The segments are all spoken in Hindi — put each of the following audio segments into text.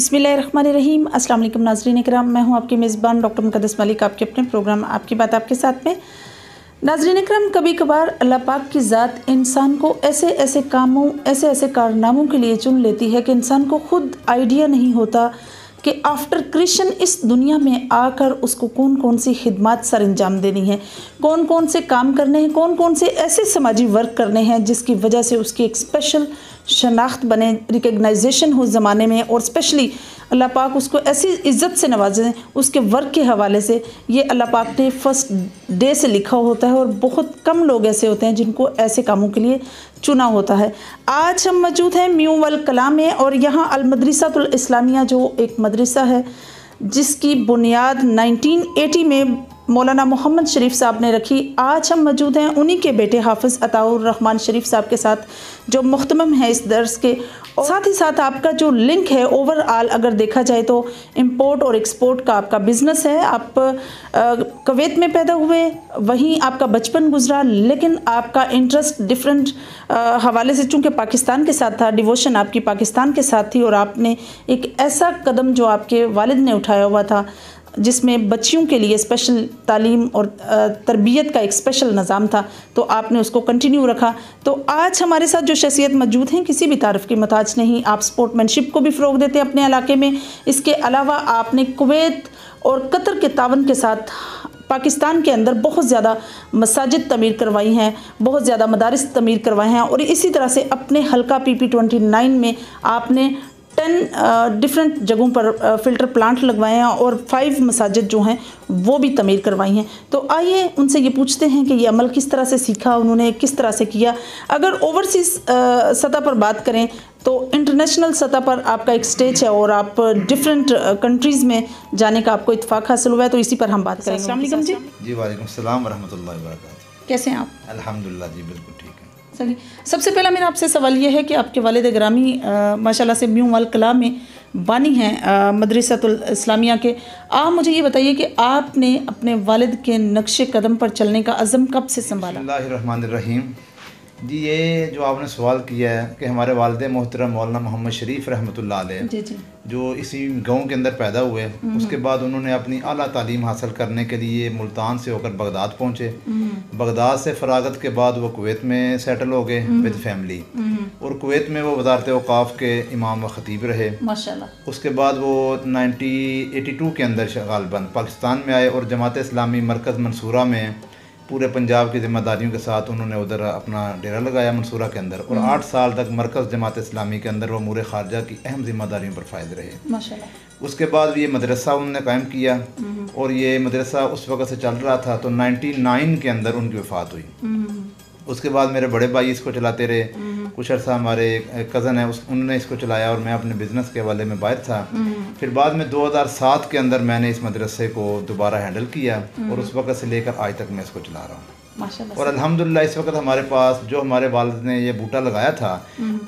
बिस्मिल्लाहिर्रहमानिर्रहीम। अस्सलाम वालेकुम नाज़रीन इकराम, मैं हूं आपकी मेज़बान डॉक्टर मुक़द्दस मलिक, आपके अपने प्रोग्राम आपकी बात आपके साथ में। नाज़रीन इकराम, कभी कभार अल्लाह पाक की ज़ात इंसान को ऐसे ऐसे कामों, ऐसे ऐसे कारनामों के लिए चुन लेती है कि इंसान को ख़ुद आइडिया नहीं होता कि आफ्टर क्रिएशन इस दुनिया में आकर उसको कौन कौन सी खिदमत सर अंजाम देनी है, कौन कौन से काम करने हैं, कौन कौन से ऐसे समाजी वर्क करने हैं जिसकी वजह से उसकी एक स्पेशल शनाख्त बने, रिकग्नाइजेशन हो ज़माने में, और स्पेशली अल्लाह पाक उसको ऐसी इज़्ज़त से नवाजें उसके वर्क के हवाले से। ये अल्लाह पाक ने फ़र्स्ट डे से लिखा होता है और बहुत कम लोग ऐसे होते हैं जिनको ऐसे कामों के लिए चुना होता है। आज हम मौजूद हैं म्यू वल कलाम में, और यहाँ अल मदरसातुल इस्लामिया जो एक मदरसा है जिसकी बुनियाद 1980 में मौलाना मोहम्मद शरीफ साहब ने रखी। आज हम मौजूद हैं उन्हीं के बेटे हाफिज़ अताउर रहमान शरीफ साहब के साथ जो मुख्तमम है इस दर्स के, और साथ ही साथ आपका जो लिंक है ओवरऑल अगर देखा जाए तो इंपोर्ट और एक्सपोर्ट का आपका बिज़नेस है। आप कुवैत में पैदा हुए, वहीं आपका बचपन गुजरा, लेकिन आपका इंटरेस्ट डिफरेंट हवाले से चूँकि पाकिस्तान के साथ था, डिवोशन आपकी पाकिस्तान के साथ थी, और आपने एक ऐसा कदम जो आपके वालिद ने उठाया हुआ था जिसमें बच्चियों के लिए स्पेशल तालीम और तरबियत का एक स्पेशल निज़ाम था, तो आपने उसको कंटिन्यू रखा। तो आज हमारे साथ जो शख्सियत मौजूद हैं किसी भी तारीफ़ की मोहताज नहीं। आप स्पोर्ट्समैनशिप को भी फ़रोग़ देते हैं अपने इलाके में। इसके अलावा आपने कुवैत और कतर के तावन के साथ पाकिस्तान के अंदर बहुत ज़्यादा मसाजिद तमीर करवाई हैं, बहुत ज़्यादा मदारिस तमीर करवाए हैं, और इसी तरह से अपने हल्का PP29 में आपने 10 डिफरेंट जगहों पर फ़िल्टर प्लांट लगवाए हैं और 5 मसाजिद जो हैं वो भी तमीर करवाई हैं। तो आइए उनसे ये पूछते हैं कि ये अमल किस तरह से सीखा उन्होंने, किस तरह से किया। अगर ओवरसीज़ सतह पर बात करें तो इंटरनेशनल सतह पर आपका एक स्टेज है और आप डिफरेंट कंट्रीज़ में जाने का आपको इत्तेफाक हासिल हुआ है, तो इसी पर हम बात करेंगे। अस्सलाम वालेकुम जी। जी वालेकुम सलाम रहमतुल्लाहि व बरकातहू। कैसे हैं आप? अल्हम्दुलिल्लाह जी, बिल्कुल ठीक है। चलिए, सबसे पहला मेरा आपसे सवाल ये है कि आपके वालिद ग्रामी माशाल्लाह से म्यू वल कलाम में बानी हैं मदरसातुल इस्लामिया के। आप मुझे ये बताइए कि आपने अपने वालिद के नक्शे कदम पर चलने का अज़म कब से संभाला? बिस्मिल्लाहिर्रहमानिर्रहीम। जी, ये जो आपने सवाल किया है कि हमारे वालिद मोहतरम मौलाना मोहम्मद शरीफ रहमतुल्लाह अलैह जी जो इसी गाँव के अंदर पैदा हुए, उसके बाद उन्होंने अपनी आला तालीम हासिल करने के लिए मुल्तान से होकर बगदाद पहुँचे। बगदाद से फरागत के बाद वो कुवैत में सेटल हो गए विद फैमिली, और कुवैत में वो वज़ारत औक़ाफ़ के इमाम व ख़तीब रहे माशाल्लाह। उसके बाद वो 1982 के अंदर गालिबन पाकिस्तान में आए और जमात इस्लामी मरकज़ मंसूरा में पूरे पंजाब की ज़िम्मेदारियों के साथ उन्होंने उधर अपना डेरा लगाया मंसूरा के अंदर, और 8 साल तक मरकज़ जमात इस्लामी के अंदर वो अमूर ख़ारजा की अहम ज़िम्मेदारियों पर फायद रहे माशाल्लाह। उसके बाद ये मदरसा उन्होंने कायम किया, और ये मदरसा उस वक़्त से चल रहा था, तो 99 के अंदर उनकी वफ़ात हुई। उसके बाद मेरे बड़े भाई इसको चलाते रहे, कुछ अर्सा हमारे कज़न है उन्होंने इसको चलाया, और मैं अपने बिज़नेस के हवाले में बाहर था। फिर बाद में 2007 के अंदर मैंने इस मदरसे को दोबारा हैंडल किया, और उस वक़्त से लेकर आज तक मैं इसको चला रहा हूँ माशाल्लाह। और अल्हम्दुलिल्लाह इस वक्त हमारे पास जो हमारे वालिद ने ये बूटा लगाया था,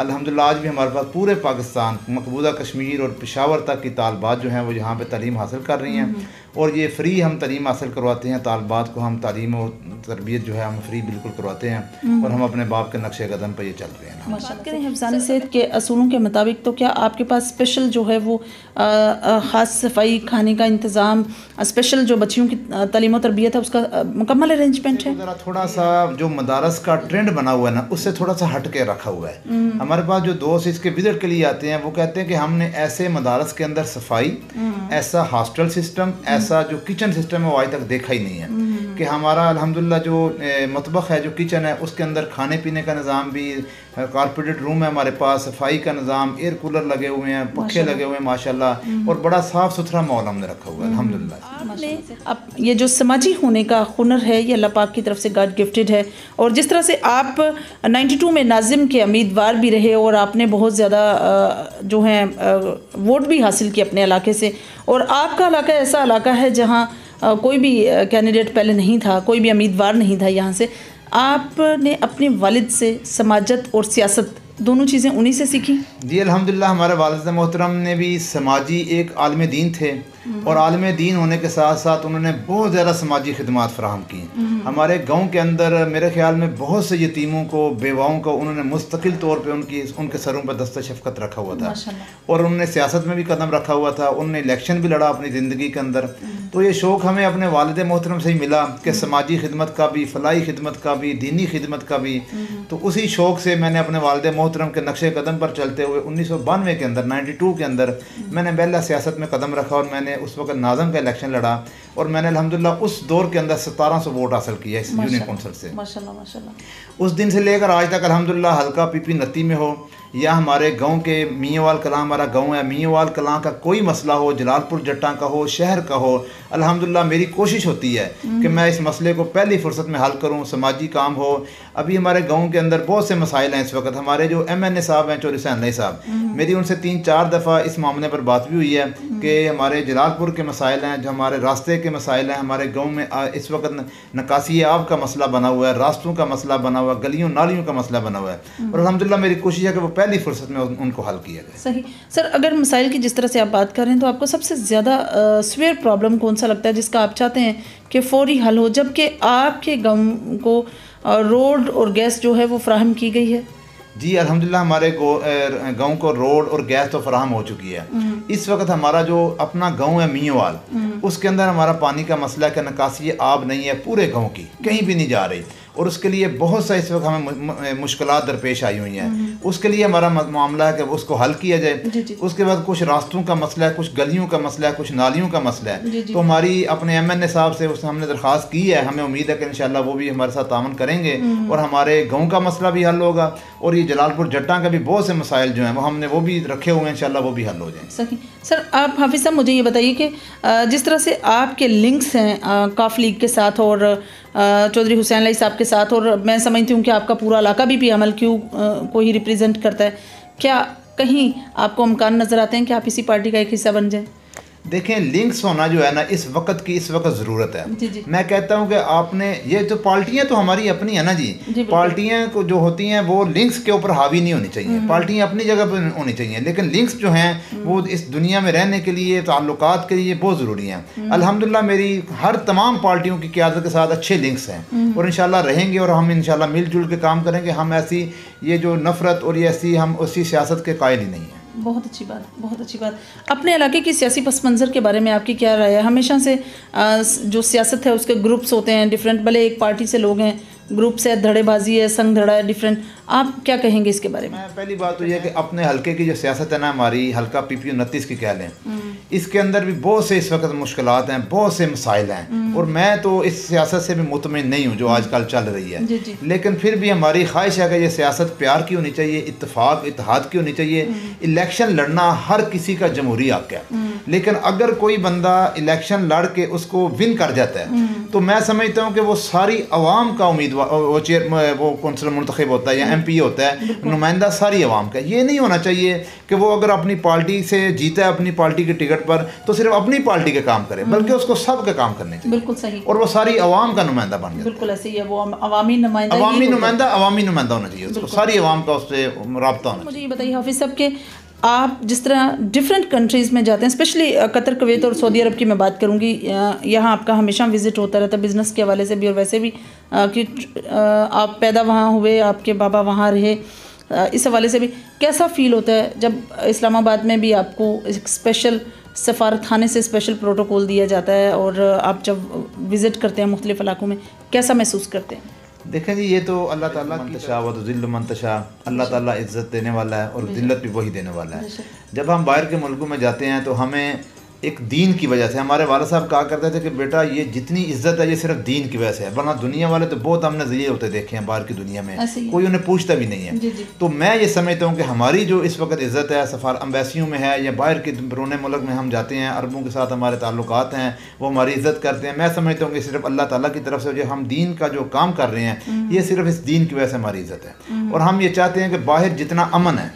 अल्हम्दुलिल्लाह आज भी हमारे पास पूरे पाकिस्तान, मकबूजा कश्मीर और पेशावर तक की तालबात जो हैं वो यहाँ पे तालीम हासिल कर रही हैं, और ये फ़्री हम तालीम हासिल करवाते हैं। तालबात को हम तालीम और तरबियत जो है हम फ्री बिल्कुल करवाते हैं, और हम अपने बाप के नक्शे कदम पर ये चल रहे हैं। बात करें हिफ्ज़ान सेहत के असूलों के मुताबिक, तो क्या आपके पास स्पेशल जो है वो ख़ास सफाई, खाने का इंतज़ाम, स्पेशल जो बच्चियों की तालीम और तरबियत है उसका मुकम्मल अरेंजमेंट है? थोड़ा सा जो मदारस का ट्रेंड बना हुआ है ना, उससे थोड़ा सा हट के रखा हुआ है। हमारे पास जो दोस्त इसके विजिट के लिए आते हैं वो कहते हैं कि हमने ऐसे मदारस के अंदर सफाई, ऐसा हॉस्टल सिस्टम, ऐसा जो किचन सिस्टम है वो आज तक देखा ही नहीं है। कि हमारा अल्हम्दुलिल्लाह जो मतबख है, जो किचन है, उसके अंदर खाने पीने का निज़ाम भी, कारपेटेड रूम है हमारे पास, सफाई का निज़ाम, एयर कूलर लगे हुए हैं, पंखे लगे हुए हैं माशाल्लाह, और बड़ा साफ़ सुथरा माहौल हमने रखा हुआ है अल्हम्दुलिल्लाह। अब ये जो समाजी होने का हुनर है ये अल्लाह पाक की तरफ से गॉड गिफ्टेड है, और जिस तरह से आप 92 में नाज़िम के उम्मीदवार भी रहे, और आपने बहुत ज़्यादा जो है वोट भी हासिल किए अपने इलाके से, और आपका इलाका ऐसा इलाका है जहाँ कोई भी कैंडिडेट पहले नहीं था, कोई भी उम्मीदवार नहीं था यहाँ से। आपने अपने वालिद से समाजत और सियासत दोनों चीज़ें उन्हीं से सीखी? जी अल्हम्दुलिल्लाह, हमारे वालिद मोहतरम ने भी समाजी एक आलिम दीन थे और आलिम दीन होने के साथ साथ उन्होंने बहुत ज़्यादा समाजी खिदमात फराहम की। हमारे गांव के अंदर मेरे ख्याल में बहुत से यतीमों को, बेवाओं को उन्होंने मुस्तकिल तौर पे उनके सरों पर दस्ता शफ़क़त रखा हुआ था और उन्होंने सियासत में भी कदम रखा हुआ था, उन्होंने इलेक्शन भी लड़ा अपनी ज़िंदगी के अंदर। तो ये शौक़ हमें अपने वालिद मोहतरम से ही मिला कि समाजी खिदमत का भी, फलाही खिदमत का भी, दीनी खिदमत का भी। तो उसी शौक़ से मैंने अपने वालिद मोहतरम के नक्शे कदम पर चलते हुए 1992 के अंदर, 92 के अंदर मैंने पहला सियासत में कदम रखा और मैंने उस वक्त नाज़म का इलेक्शन लड़ा और मैंने अल्हम्दुलिल्लाह उस दौर के अंदर 1700 वोट हासिल किया इस यूनियन कौंसिल से। माशाल्लाह माशाल्लाह। उस दिन से लेकर आज तक अल्हम्दुलिल्लाह हल्का पीपी नत्ती में हो या हमारे गांव के मियांवाल कलां, हमारा गांव है, मियांवाल कलां का कोई मसला हो, जलालपुर जट्टा का हो, शहर का हो, अल्हम्दुलिल्लाह मेरी कोशिश होती है कि मैं इस मसले को पहली फुर्सत में हल करूं, समाजी काम हो। अभी हमारे गांव के अंदर बहुत से मसाइल हैं इस वक्त। हमारे जो MNA साहब हैं, चौधरी हुसैन अली साहब, मेरी उनसे 3-4 दफ़ा इस मामले पर बात भी हुई है कि हमारे जलालपुर के मसाइल हैं, जो हमारे रास्ते के मसाइल हैं, हमारे गाँव में इस वक्त नकासी आब का मसला बना हुआ है, रास्तों का मसला बना हुआ है, गलियों नालियों का मसला बना हुआ है और अल्हम्दुलिल्लाह मेरी कोशिश है कि वो पहली फुर्सत में उनको हल किया जाए। सही सर, अगर मसाइल की जिस तरह से आप बात कर रहे हैं तो आपको सबसे ज़्यादा स्वेयर प्रॉब्लम कौन सा लगता है जिसका आप चाहते हैं कि फौरी हल हो, जबकि आपके गाँव को रोड और गैस जो है वो फ्राहम की गई है? जी अल्हम्दुलिल्लाह, हमारे गांव को रोड और गैस तो फराहम हो चुकी है। इस वक्त हमारा जो अपना गांव है मियांवाल, उसके अंदर हमारा पानी का मसला है कि निकासी आब नहीं है पूरे गांव की, कहीं भी नहीं जा रही और उसके लिए बहुत सा इस वक्त हमें मुश्किलात दरपेश आई हुई हैं। उसके लिए हमारा मामला है कि उसको हल किया जाए। उसके बाद कुछ रास्तों का मसला है, कुछ गलियों का मसला है, कुछ नालियों का मसला है। तो हमारी अपने MNA साहब से उसने हमने दरख्वास्त की है, हमें उम्मीद है कि इंशाल्लाह वो भी हमारे साथ तावन करेंगे और हमारे गाँव का मसला भी हल होगा और ये जलालपुर जट्टा का भी बहुत से मसाइल जो हैं वो भी रखे हुए हैं, इंशाल्लाह वो भी हल हो जाएँ। सही सर, आप हाफिज़ साहब मुझे ये बताइए कि जिस तरह से आपके लिंक्स हैं काफ लीग के साथ और चौधरी हुसैन अली साहब के साथ, और मैं समझती हूँ कि आपका पूरा इलाका भी PMLQ को ही रिप्रेजेंट करता है, क्या कहीं आपको इम्कान नज़र आते हैं कि आप इसी पार्टी का एक हिस्सा बन जाएं? देखें, लिंक्स होना जो है ना इस वक्त ज़रूरत है। मैं कहता हूँ कि आपने ये तो पार्टियाँ तो हमारी अपनी है ना जी, पार्टियाँ को जो होती हैं वो लिंक्स के ऊपर हावी नहीं होनी चाहिए, पार्टियाँ अपनी जगह पर होनी चाहिए, लेकिन लिंक्स जो हैं वो इस दुनिया में रहने के लिए, ताल्लुकात के लिए बहुत ज़रूरी हैं। अल्हम्दुलिल्लाह मेरी हर तमाम पार्टियों की क़यादत के साथ अच्छे लिंक्स हैं और इंशाल्लाह रहेंगे और हम इंशाल्लाह मिलजुल के काम करेंगे। हम ऐसी ये जो नफ़रत और ये ऐसी हम उसी सियासत के कायल ही नहीं हैं। बहुत अच्छी बात, बहुत अच्छी बात। अपने इलाके की सियासी पस मंज़र के बारे में आपकी क्या राय है? हमेशा से जो सियासत है उसके ग्रुप्स होते हैं डिफरेंट, भले एक पार्टी से लोग हैं, ग्रुप से धड़ेबाजी है, संग धड़ा है, डिफरेंट, आप क्या कहेंगे इसके बारे में? पहली बात तो यह है कि अपने हल्के की जो सियासत है ना, हमारी हल्का PPU 29 की कह लें, इसके अंदर भी बहुत से इस वक्त मुश्किलात हैं, बहुत से मसाइल हैं और मैं तो इस सियासत से भी मुतमिन नहीं हूँ जो आजकल चल रही है। लेकिन फिर भी हमारी ख्वाहिश है कि ये सियासत प्यार की होनी चाहिए, इत्तेफाक इत्तेहाद की होनी चाहिए। इलेक्शन लड़ना हर किसी का जमहूरी हक है, लेकिन अगर कोई बंदा इलेक्शन लड़ के उसको विन कर जाता है तो मैं समझता हूँ कि वो सारी आवाम का उम्मीदवार, वो कौंसिलर मुंतखब होता है या MP होता है, नुमाइंदा सारी आवाम का। ये नहीं होना चाहिए कि वो अगर अपनी पार्टी से जीता है, अपनी पार्टी की टिकट पर, तो सिर्फ अपनी पार्टी के काम करे, बल्कि उसको सब के काम करने चाहिए। बिल्कुल सही। और वो सारी आवाम का नुमाइंदा बन गया। बिल्कुल ऐसे ही है, वो अवामी नुमाइंदा होना चाहिए, उसको सारी आवाम का उससे राब्ता होना। मुझे ये बताइए हाफिज़ साहब के आप जिस तरह डिफरेंट कंट्रीज़ में जाते हैं, स्पेशली कतर, कुवैत और सऊदी अरब की मैं बात करूँगी, यहाँ आपका हमेशा विज़िट होता रहता है बिज़नेस के हवाले से भी और वैसे भी कि आप पैदा वहाँ हुए, आपके बाबा वहाँ रहे, इस हवाले से भी कैसा फ़ील होता है जब इस्लामाबाद में भी आपको एक स्पेशल सफारत खाने से स्पेशल प्रोटोकॉल दिया जाता है और आप जब विज़िट करते हैं मुख्तलिफ़ इलाकों में, कैसा महसूस करते हैं? देखें जी, ये तो अल्लाह ताला की तशा व ज़िल्ल मन तशा, अल्लाह ताला इज़्ज़त देने वाला है और ज़िल्लत भी वही देने वाला है। जब हम बाहर के मुल्कों में जाते हैं तो हमें एक दीन की वजह से, हमारे वाला साहब कहा करते थे कि बेटा ये जितनी इज्जत है ये सिर्फ दीन की वजह से है, वरना दुनिया वाले तो बहुत हमने ज़िले होते देखे हैं बाहर की दुनिया में, कोई उन्हें पूछता भी नहीं है। तो मैं ये समझता हूँ कि हमारी जो इस वक्त इज़्ज़त है सफ़ार एम्बेसियों में है या बाहर के बरूने मुल्क में हम जाते हैं, अरबों के साथ हमारे ताल्लुकात हैं, वो हमारी इज़्ज़त करते हैं। मैं समझता हूँ कि सिर्फ अल्लाह ताला की तरफ से जो हम दीन का जो काम कर रहे हैं ये सिर्फ इस दीन की वजह से हमारी इज़्ज़त है। और हम ये चाहते हैं कि बाहर जितना अमन है,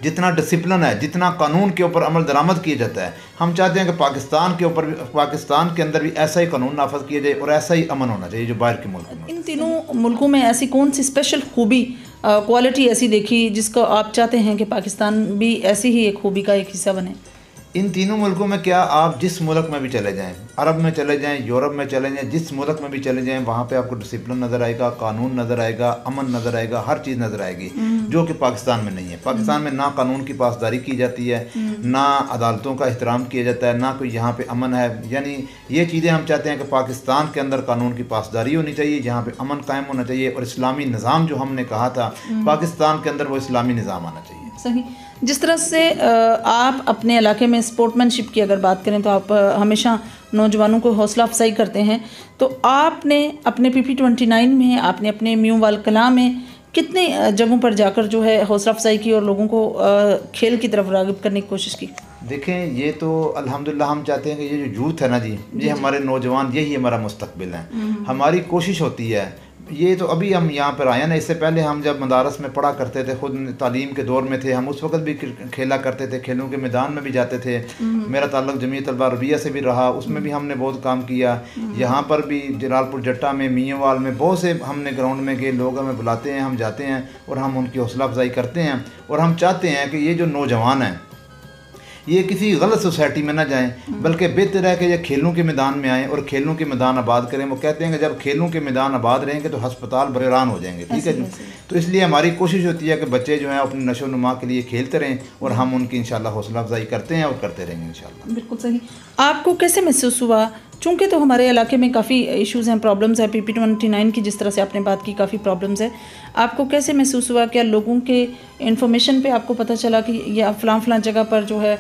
जितना डिसिप्लिन है, जितना कानून के ऊपर अमल दरामद किया जाता है, हम चाहते हैं कि पाकिस्तान के ऊपर, पाकिस्तान के अंदर भी ऐसा ही कानून नाफज किया जाए और ऐसा ही अमन होना चाहिए जो बाहर के मुल्कों में। इन तीनों मुल्कों में ऐसी कौन सी स्पेशल खूबी क्वालिटी ऐसी देखी जिसको आप चाहते हैं कि पाकिस्तान भी ऐसी ही एक खूबी का एक हिस्सा बने? इन तीनों मुल्कों में क्या, आप जिस मुल्क में भी चले जाएं, अरब में चले जाएं, यूरोप में चले जाएं, जिस मुल्क में भी चले जाएं, वहाँ पे आपको डिसिप्लिन नज़र आएगा, कानून नज़र आएगा, अमन नज़र आएगा, हर चीज़ नज़र आएगी, जो कि पाकिस्तान में नहीं है। पाकिस्तान में ना कानून की पासदारी की जाती है, ना अदालतों का एहतराम किया जाता है, ना कोई यहाँ पे अमन है। यानी ये चीज़ें हम चाहते हैं कि पाकिस्तान के अंदर कानून की पासदारी होनी चाहिए, जहाँ पर अमन कायम होना चाहिए, और इस्लामी निज़ाम जो हमने कहा था पाकिस्तान के अंदर, वो इस्लामी निज़ाम आना चाहिए। सही। जिस तरह से आप अपने इलाके में स्पोर्ट्समैनशिप की अगर बात करें तो आप हमेशा नौजवानों को हौसला अफजाई करते हैं, तो आपने अपने PP29 में, आपने अपने म्यू वाल कला में कितने जगहों पर जाकर जो है हौसला अफजाई की और लोगों को खेल की तरफ राग़िब करने की कोशिश की? देखें, ये तो अल्हम्दुलिल्लाह हम चाहते हैं कि ये जो यूथ है ना जी, ये हमारे नौजवान, यही हमारा मुस्तकबिल है। हमारी कोशिश होती है, ये तो अभी हम यहाँ पर आए हैं ना, इससे पहले हम जब मदारस में पढ़ा करते थे, खुद तालीम के दौर में थे, हम उस वक्त भी खेला करते थे, खेलों के मैदान में भी जाते थे। मेरा ताल्लुक़ जमीयत तलबा रबिया से भी रहा, उसमें भी हमने बहुत काम किया। यहाँ पर भी जलालपुर जट्टा में, मियांवाल में बहुत से हमने ग्राउंड में गए, लोग हमें बुलाते हैं, हम जाते हैं और हम उनकी हौसला अफजाई करते हैं। और हम चाहते हैं कि ये जो नौजवान हैं ये किसी गलत सोसाइटी में ना जाएं, बल्कि बेहतर है कि ये खेलों के मैदान में आएँ और खेलों के मैदान आबाद करें। वो कहते हैं कि जब खेलों के मैदान आबाद रहेंगे तो हस्पताल बरहरान हो जाएंगे। ठीक है जी। तो इसलिए हमारी कोशिश होती है कि बच्चे जो हैं अपनी नशो नुमा के लिए खेलते रहें, और हम उनकी इंशाल्लाह हौसला अफजाई करते हैं और करते रहेंगे इंशाल्लाह। बिल्कुल सही। आपको कैसे महसूस हुआ, चूँकि तो हमारे इलाके में काफ़ी इश्यूज़ हैं, प्रॉब्लम्स हैं, PP29 की जिस तरह से आपने बात की काफ़ी प्रॉब्लम्स है, आपको कैसे महसूस हुआ? क्या लोगों के इन्फॉर्मेशन पे आपको पता चला कि या फ़लाँ जगह पर जो है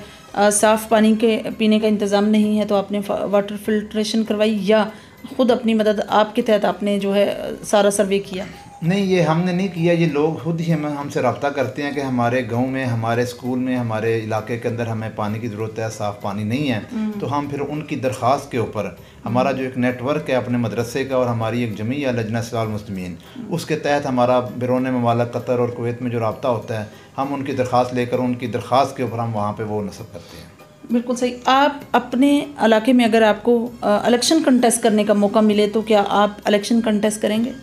साफ़ पानी के पीने का इंतज़ाम नहीं है, तो आपने वाटर फिल्ट्रेशन करवाई, या ख़ुद अपनी मदद आपके तहत आपने जो है सारा सर्वे किया? नहीं, ये हमने नहीं किया, ये लोग खुद ही हमसे रब्ता करते हैं कि हमारे गांव में, हमारे स्कूल में, हमारे इलाके के अंदर हमें पानी की ज़रूरत है, साफ़ पानी नहीं है। तो हम फिर उनकी दरख्वास्त के ऊपर, हमारा जो एक नेटवर्क है अपने मदरसे का और हमारी एक जमीया लजना इस्लाह मुस्लिमीन, उसके तहत हमारा बैरून ममालिक कतर और कुवैत में जो रब्ता होता है, हम उनकी दरख्वास्त लेकर उनकी दरख्वास्त के ऊपर हम वहाँ पर वो नस्ब करते हैं। बिल्कुल सही। आप अपने इलाके में अगर आपको इलेक्शन कंटेस्ट करने का मौका मिले तो क्या आप इलेक्शन कंटेस्ट करेंगे?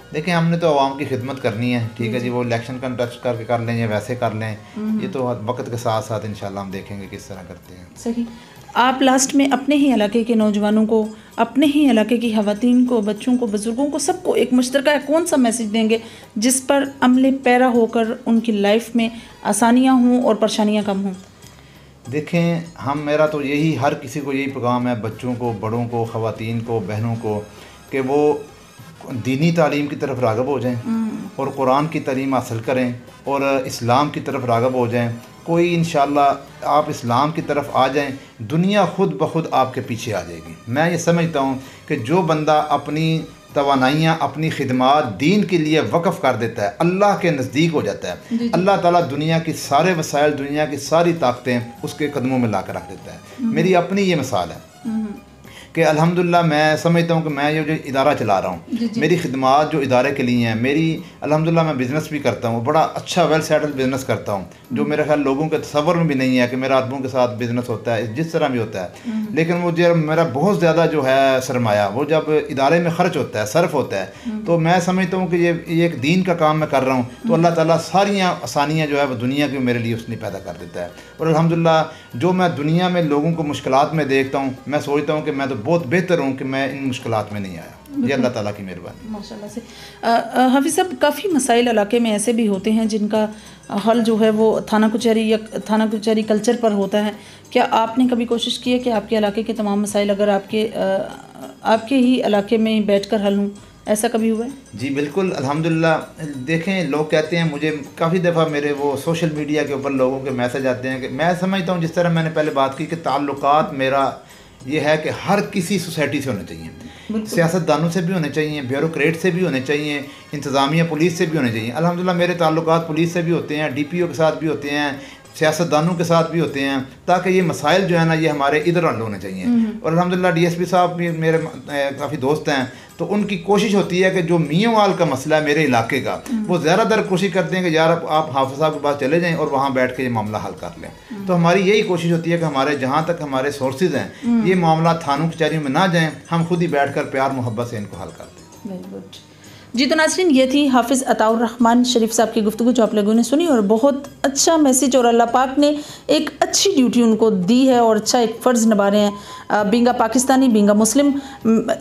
देखिए, हमने तो आवाम की खिदमत करनी है। ठीक है जी, वो इलेक्शन कंटेस्ट करके कर लें या वैसे कर लें, ये तो वक्त के साथ साथ इंशाल्लाह हम देखेंगे किस तरह करते हैं। सही। आप लास्ट में अपने ही इलाके के नौजवानों को, अपने ही इलाके की ख़वातीन को, बच्चों को, बुज़ुर्गों को, सबको एक मुश्तरका कौन सा मैसेज देंगे जिस पर अमले पैरा होकर उनकी लाइफ में आसानियाँ हों और परेशानियाँ कम हों? देखें, मेरा तो यही, हर किसी को यही पैगाम है, बच्चों को, बड़ों को, ख़वातीन को, बहनों को, कि वो दीनी तालीम की तरफ राग़िब हो जाएं और कुरान की तालीम हासिल करें और इस्लाम की तरफ राग़िब हो जाएं। कोई इंशाल्लाह आप इस्लाम की तरफ आ जाएं, दुनिया खुद ब खुद आपके पीछे आ जाएगी। मैं ये समझता हूँ कि जो बंदा अपनी तवानाइयाँ, अपनी खिदमात दीन के लिए वक़फ़ कर देता है, अल्लाह के नज़दीक हो जाता है। अल्लाह ताला दुनिया की सारे वसाइल, दुनिया की सारी ताकतें उसके कदमों में ला कर रख देता है। मेरी अपनी ये मिसाल है कि अल्हम्दुलिल्लाह मैं समझता हूँ कि मैं ये जो इदारा चला रहा हूँ, मेरी खिदमात जो इदारे के लिए हैं, मेरी अल्हम्दुलिल्लाह मैं बिज़नेस भी करता हूँ, बड़ा अच्छा वेल सेटल्ड बिज़नेस करता हूँ, जो मेरे ख्याल लोगों के तसव्वुर में भी नहीं है कि मेरा आदमियों के साथ बिज़नेस होता है, जिस तरह भी होता है। लेकिन वो जब मेरा बहुत ज़्यादा जो है सरमाया, वो जब इदारे में ख़र्च होता है, सर्फ होता है, तो मैं समझता हूँ कि ये एक दीन का काम मैं कर रहा हूँ, तो अल्लाह ताला सारियाँ आसानियाँ जो है वो दुनिया की मेरे लिए उसने पैदा कर देता है। और अल्हम्दुलिल्लाह जो मैं दुनिया में लोगों को मुश्किलात में देखता हूँ, मैं सोचता हूँ कि मैं तो बहुत बेहतर हूँ कि मैं इन मुश्किलात में नहीं आया। ये अल्लाह ताला की मेहरबानी माशाल्लाह से। हाफिज़ साहब, काफ़ी मसाइल इलाके में ऐसे भी होते हैं जिनका हल जो है वो थाना कचहरी कल्चर पर होता है। क्या आपने कभी कोशिश की है कि आपके इलाके के तमाम मसाइल अगर आपके ही इलाके में बैठ कर हल हों? ऐसा कभी हुआ है? जी बिल्कुल, अल्हम्दुलिल्लाह। देखें, लोग कहते हैं, मुझे काफ़ी दफ़ा मेरे वो सोशल मीडिया के ऊपर लोगों के मैसेज आते हैं कि मैं समझता हूँ, जिस तरह मैंने पहले बात की कि ताल्लुकात मेरा ये है कि हर किसी सोसाइटी से होने चाहिए, सियासतदानों से भी होने चाहिए, ब्यूरोक्रेट से भी होने चाहिए, इंतज़ामिया पुलिस से भी होने चाहिए। अल्हम्दुलिल्लाह मेरे ताल्लुकात पुलिस से भी होते हैं, DPO के साथ भी होते हैं, सियासतदानों के साथ भी होते हैं, ताकि ये मसाइल जो है ना ये हमारे इधर हल होने चाहिए। और अल्हम्दुलिल्लाह DSP साहब भी मेरे काफ़ी दोस्त हैं, तो उनकी कोशिश होती है कि जो मियांवाल का मसला है मेरे इलाके का, वो ज़्यादातर कोशिश करते हैं कि यार आप हाफिज़ साहब के पास चले जाएं और वहाँ बैठ के ये मामला हल कर लें। तो हमारी यही कोशिश होती है कि हमारे जहाँ तक हमारे सोर्सेज हैं, ये मामला थानों कचहरियों में ना जाएँ, हम खुद ही बैठ कर प्यार मोहब्बत से इनको हल कर दें। Very good. जी तो नाज़रीन, ये थी हाफिज़ अताउर रहमान शरीफ साहब की गुफ्तगू जो आप लोगों ने सुनी, और बहुत अच्छा मैसेज, और अल्लाह पाक ने एक अच्छी ड्यूटी उनको दी है और अच्छा एक फ़र्ज़ निभा रहे हैं। बींगा पाकिस्तानी, बींगा मुस्लिम,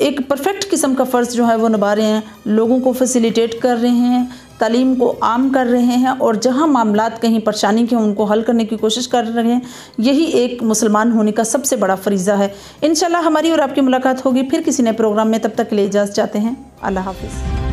एक परफेक्ट किस्म का फ़र्ज़ जो है वो निभा रहे हैं। लोगों को फैसिलिटेट कर रहे हैं, तालीम को आम कर रहे हैं, और जहाँ मामलात कहीं परेशानी के उनको हल करने की कोशिश कर रहे हैं। यही एक मुसलमान होने का सबसे बड़ा फ़रीज़ा है। इंशाल्लाह हमारी और आपकी मुलाकात होगी फिर किसी नए प्रोग्राम में। तब तक के लिए इजाज़त चाहते हैं। अल्लाह हाफ़िज़।